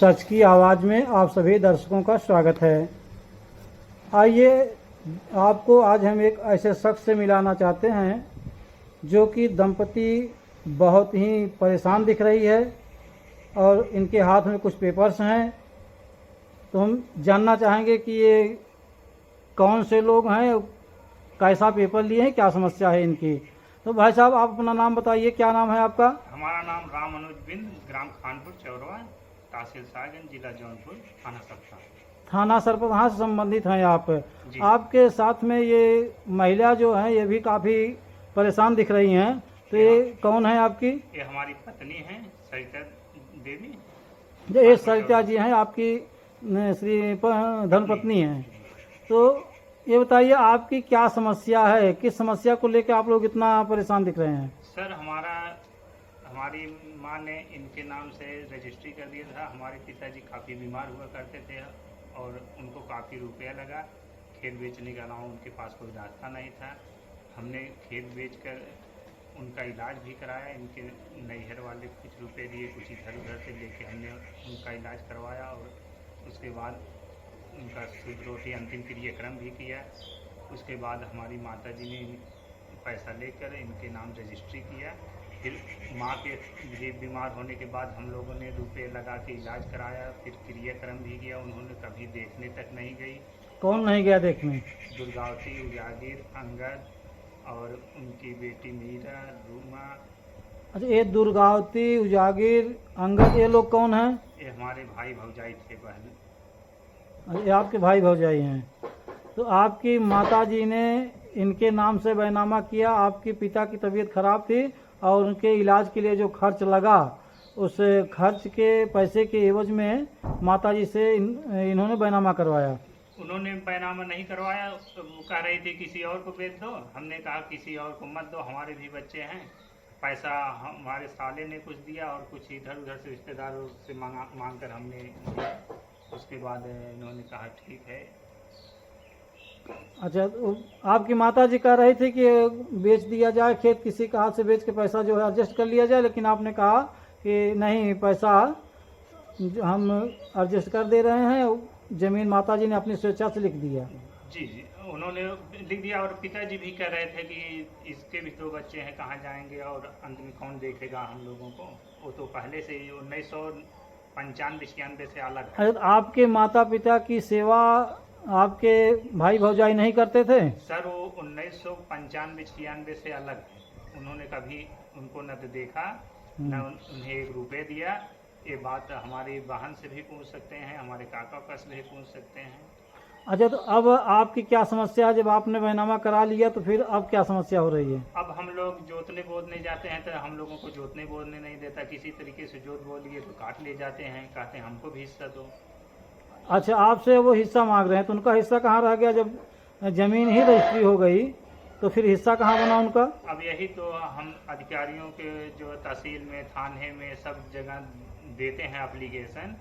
सच की आवाज़ में आप सभी दर्शकों का स्वागत है। आइए आपको आज हम एक ऐसे शख्स से मिलाना चाहते हैं जो कि दंपति बहुत ही परेशान दिख रही है और इनके हाथ में कुछ पेपर्स हैं। तो हम जानना चाहेंगे कि ये कौन से लोग हैं, कैसा पेपर लिए हैं, क्या समस्या है इनकी। तो भाई साहब आप अपना नाम बताइए, क्या नाम है आपका? हमारा नाम राम मनोज बिंद, ग्राम खानपुर चौरवा, तहसील सागंज, जिला जौनपुर, थाना सप्ता। थाना सरपंच से संबंधित हैं आप। जी। आपके साथ में ये महिला जो है ये भी काफ़ी परेशान दिख रही हैं, तो ये कौन है आपकी? ये हमारी पत्नी है सरिता देवी। ये सरिता जी हैं, आपकी श्री धर्मपत्नी हैं। तो ये बताइए आपकी क्या समस्या है, किस समस्या को लेकर आप लोग इतना परेशान दिख रहे हैं? सर हमारी माँ ने इनके नाम से रजिस्ट्री कर दिया था। हमारे पिताजी काफ़ी बीमार हुआ करते थे और उनको काफ़ी रुपया लगा। खेत बेचने के अलावा उनके पास कोई रास्ता नहीं था। हमने खेत बेचकर उनका इलाज भी कराया। इनके नैहर वाले कुछ रुपए दिए, कुछ इधर उधर से लेके हमने उनका इलाज करवाया और उसके बाद उनका शुद्ध रोटी अंतिम क्रियाक्रम भी किया। उसके बाद हमारी माता जी ने पैसा लेकर इनके नाम रजिस्ट्री किया। फिर माँ के भी बीमार होने के बाद हम लोगों ने रुपए लगा के इलाज कराया, फिर क्रियाक्रम भी किया। उन्होंने कभी देखने तक नहीं गई। कौन नहीं गया देखने? दुर्गावती, उजागिर, अंगद और उनकी बेटी मीरा, रूमा। अच्छा, ये दुर्गावती, उजागिर, अंगद, ये लोग कौन हैं? ये हमारे भाई भौजाई थे पहले। अच्छा, ये आपके भाई भौजाई हैं। तो आपकी माता जी ने इनके नाम से बैनामा किया। आपके पिता की तबीयत खराब थी और उनके इलाज के लिए जो खर्च लगा, उस खर्च के पैसे के एवज में माता जी से इन्होंने बैनामा करवाया। उन्होंने बैनामा नहीं करवाया। वो कह रही थी किसी और को बेच दो। हमने कहा किसी और को मत दो, हमारे भी बच्चे हैं। पैसा हमारे साले ने कुछ दिया और कुछ इधर उधर से रिश्तेदारों से मांग कर हमने दिया। उसके बाद इन्होंने कहा ठीक है। अच्छा, तो आपकी माता जी कह रही थी कि बेच दिया जाए खेत, किसी के हाथ से बेच के पैसा जो है एडजस्ट कर लिया जाए, लेकिन आपने कहा कि नहीं, पैसा हम एडजस्ट कर दे रहे हैं। जमीन माता जी ने अपनी स्वेच्छा से लिख दिया। जी जी, उन्होंने लिख दिया। और पिताजी भी कह रहे थे कि इसके भी 2 बच्चे हैं, कहाँ जाएंगे और अंत में कौन देखेगा हम लोगों को। वो तो पहले से ही 1995-96 से अलग है। आपके माता पिता की सेवा आपके भाई भौजाई नहीं करते थे? सर वो 1995-96 से अलग है। उन्होंने कभी उनको न तो देखा न उन्हें 1 रुपये दिया। ये बात हमारी बहन से भी पूछ सकते हैं, हमारे काका का से भी पूछ सकते हैं। अच्छा, तो अब आपकी क्या समस्या है? जब आपने बैनामा करा लिया तो फिर अब क्या समस्या हो रही है? अब हम लोग जोतने बोदने जाते हैं तो हम लोगों को जोतने बोदने नहीं देता। किसी तरीके से जोत बोल लिए तो काट ले जाते हैं, कहते हैं हमको भी हिस्सा दो। अच्छा, आपसे वो हिस्सा मांग रहे हैं, तो उनका हिस्सा कहाँ रह गया? जब जमीन ही रजिस्ट्री हो गई तो फिर हिस्सा कहाँ बना उनका? अब यही तो हम अधिकारियों के जो तहसील में, थाने में सब जगह देते हैं एप्लीकेशन।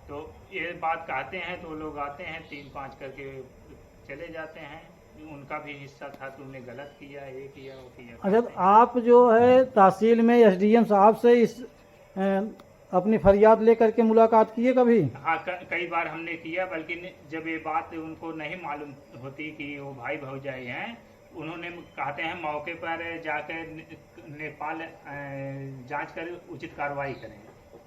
तो ये बात कहते हैं तो लोग आते हैं 3-5 करके चले जाते हैं। उनका भी हिस्सा था, तुमने गलत किया, ये किया, वो किया। अच्छा, तो आप जो है तहसील में एसडीएम साहब से इस अपनी फरियाद लेकर के मुलाकात किए कभी? हाँ, कई बार हमने किया। बल्कि जब ये बात उनको नहीं मालूम होती कि वो भाई भौजाई हैं, उन्होंने कहते हैं मौके पर जाकर नेपाल जांच कर उचित कार्रवाई करें।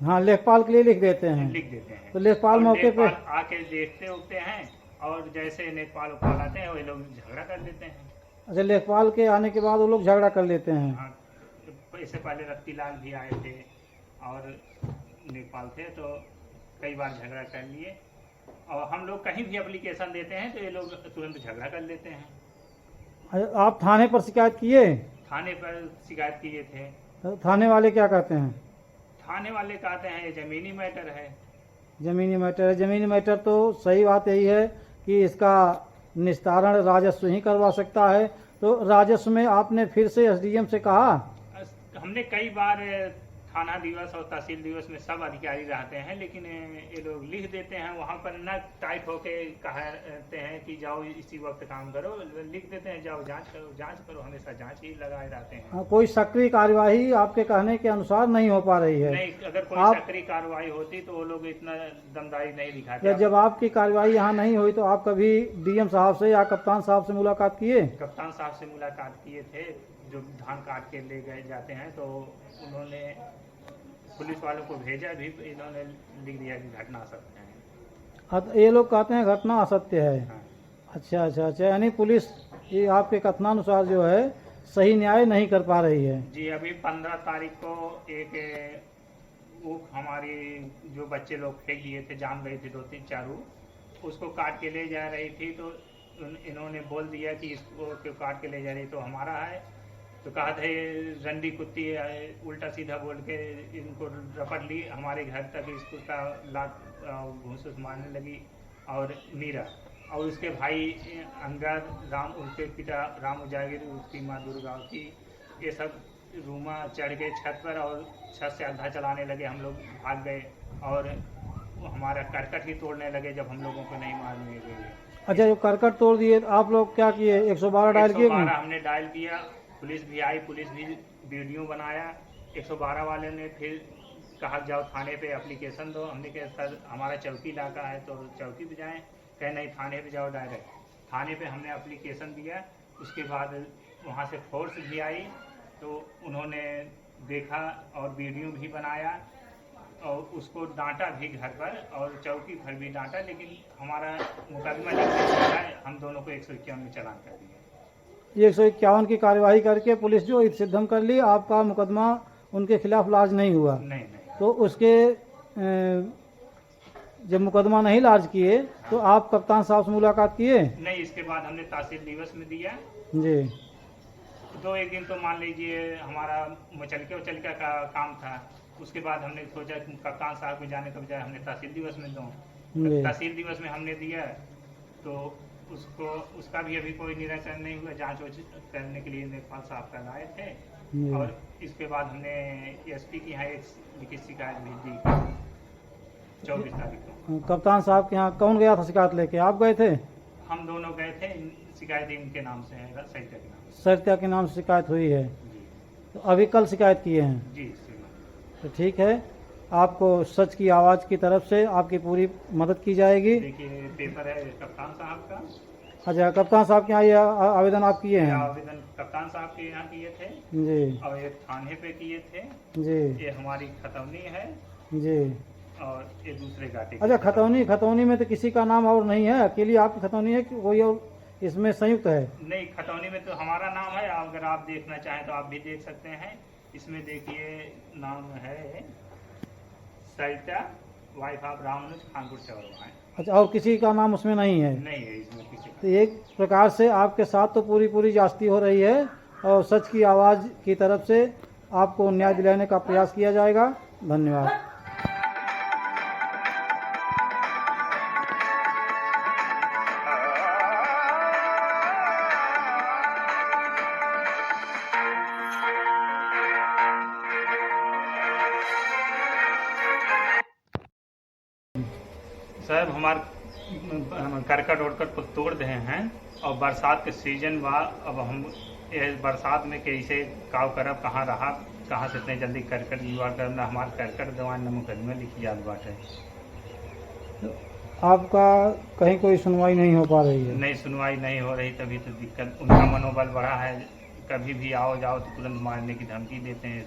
हाँ, लेखपाल के लिए लिख देते हैं। लिख देते हैं तो लेखपाल मौके पे आके देखते उठते हैं और जैसे नेपाल उपाल आते हैं वे लोग झगड़ा कर लेते हैं। अच्छा, लेखपाल के आने के बाद वो लोग झगड़ा कर लेते हैं। हाँ, इससे पहले रत्तीलाल भी आए थे और नेपाल थे, तो कई बार झगड़ा कर लिए। और हम लोग कहीं भी एप्लीकेशन देते हैं तो ये लोग तुरंत झगड़ा कर लेते हैं। अच्छा, आप थाने पर शिकायत किए? थाने पर शिकायत किए थे। तो थाने वाले क्या कहते हैं? थाने वाले कहते हैं ये ज़मीनी मैटर है। ज़मीनी मैटर है। ज़मीनी मैटर तो सही बात यही है कि इसका निस्तारण राजस्व ही करवा सकता है। तो राजस्व में आपने फिर से एसडीएम से कहा? हमने कई बार थाना दिवस और तहसील दिवस में सब अधिकारी रहते हैं, लेकिन ये लोग लिख देते हैं वहाँ पर न टाइट होके कहते हैं कि जाओ इसी वक्त काम करो, लिख देते हैं जाओ जांच करो, हमेशा जांच ही लगाए रहते हैं। कोई सक्रिय कार्यवाही आपके कहने के अनुसार नहीं हो पा रही है? नहीं, अगर कोई सक्रिय कार्रवाई होती तो वो लोग इतना दमदारी नहीं दिखाते। जब आपकी कार्रवाई यहाँ नहीं हुई तो आप कभी डीएम साहब से या कप्तान साहब से मुलाकात किए? कप्तान साहब से मुलाकात किए थे, जो धान काट के ले गए जाते हैं, तो उन्होंने पुलिस वालों को भेजा भी, इन्होंने लिख दिया कि घटना असत्य है। ये लोग कहते हैं घटना असत्य है। हाँ। अच्छा, यानी पुलिस ये आपके कथनानुसार जो है सही न्याय नहीं कर पा रही है। जी, अभी 15 तारीख को एक ऊख हमारी जो बच्चे लोग फेंक दिए थे, जाम गई थी 2-3-4 ऊख, उसको काट के ले जा रही थी, तो इन्होंने बोल दिया कि इसको क्यों काट के ले जा रही, तो हमारा है, तो कहा थे रंडी कुत्ती उल्टा सीधा बोल के इनको रपट ली, हमारे घर तक इसको का लात घूस मारने लगी। और मीरा और उसके भाई अंगद, राम, उसके पिता राम उजागिर, उसकी माँ दुर्गा की, ये सब रूमा चढ़ गए छत पर और छत से आधा चलाने लगे, हम लोग भाग गए और हमारा करकट ही तोड़ने लगे जब हम लोगों को नहीं मारने गए। अच्छा, जो करकट तोड़ दिए आप लोग क्या किए? 112 डायल किए? 112 हमने डायल किया, पुलिस भी आई, पुलिस भी वीडियो बनाया। 112 वाले ने फिर कहा जाओ थाने पे एप्लीकेशन दो, हमने कहा सर हमारा चौकी इलाका है तो चौकी पे जाएं, कहे नहीं थाने पे जाओ डायरेक्ट। थाने पे हमने एप्लीकेशन दिया, उसके बाद वहाँ से फोर्स भी आई, तो उन्होंने देखा और वीडियो भी बनाया और उसको डांटा भी घर पर और चौकी पर भी डांटा, लेकिन हमारा मुकदमा लिख हम दोनों को 151 में चालान कर दिया। 151 की कार्यवाही करके पुलिस जो सिद्धम कर ली, आपका मुकदमा उनके खिलाफ लाज नहीं हुआ? नहीं। तो उसके जब मुकदमा नहीं लाज किए तो आप कप्तान साहब से मुलाकात किए? नहीं, इसके बाद हमने तहसील दिवस में दिया जी। 2-1 दिन तो मान लीजिए हमारा मचलके का काम था, उसके बाद हमने सोचा कि कप्तान साहब को जाने के बजाय हमने तहसील दिवस में दूँ। तहसील दिवस में हमने दिया तो उसका भी अभी कोई निराकरण नहीं हुआ, जांच करने के लिए नेपाल साहब का लाए थे। और इसके बाद हमने एसपी की यहाँ एक लिखित शिकायत भी दी 24 तारीख को। कप्तान साहब के यहाँ कौन गया था शिकायत लेके? आप गए थे? हम दोनों गए थे, शिकायत इनके नाम से है, सरिता के नाम से। सरिता के नाम से शिकायत हुई है? जी। तो अभी कल शिकायत किए हैं? जी। तो ठीक है, आपको सच की आवाज़ की तरफ से आपकी पूरी मदद की जाएगी। देखिए पेपर है कप्तान साहब का। अच्छा, कप्तान साहब के यहाँ ये आवेदन आप किए हैं? आवेदन कप्तान साहब के यहाँ किए थे जी। और ये थाने पे किए थे जी। ये हमारी खतौनी है जी। और ये दूसरे घाटे। अच्छा, खतौनी में तो किसी का नाम और नहीं है, अकेली आपकी खतौनी है कि कोई और इसमें संयुक्त है? नहीं, खतौनी में तो हमारा नाम है, अगर आप देखना चाहें तो आप भी देख सकते हैं। इसमें देखिए नाम है सरिता, वाइफ ऑफ रामानुज खानपुर चौरवा। अच्छा, और किसी का नाम उसमें नहीं है? नहीं है इसमें किसी का। तो एक प्रकार से आपके साथ तो पूरी जास्ती हो रही है और सच की आवाज़ की तरफ से आपको न्याय दिलाने का प्रयास किया जाएगा। धन्यवाद। सर हमारे करकट उड़कट को तोड़ रहे हैं और बरसात के सीजन बाद अब हम बरसात में कैसे काव करब, कहाँ रहा, कहाँ से इतने जल्दी करकट जुगाड़ करना, हमारे करकट दवान न मुकदमे लिखी जात बाटे। आपका कहीं कोई सुनवाई नहीं हो पा रही है? नहीं, सुनवाई नहीं हो रही, तभी तो दिक्कत। उनका मनोबल बढ़ा है, कभी भी आओ जाओ तो तुरंत मारने की धमकी देते हैं,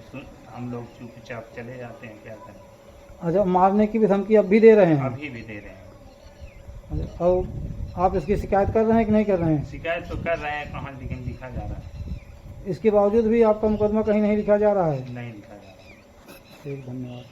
हम लोग चुपचाप चले जाते हैं, क्या करें। अच्छा, मारने की भी धमकी अब भी दे रहे हैं? अभी भी दे रहे हैं। अच्छा, और आप इसकी शिकायत कर रहे हैं कि नहीं कर रहे हैं? शिकायत तो कर रहे हैं, कहाँ लेकिन लिखा जा रहा है। इसके बावजूद भी आपका मुकदमा कहीं नहीं लिखा जा रहा है? नहीं लिखा जा रहा है। ठीक, धन्यवाद।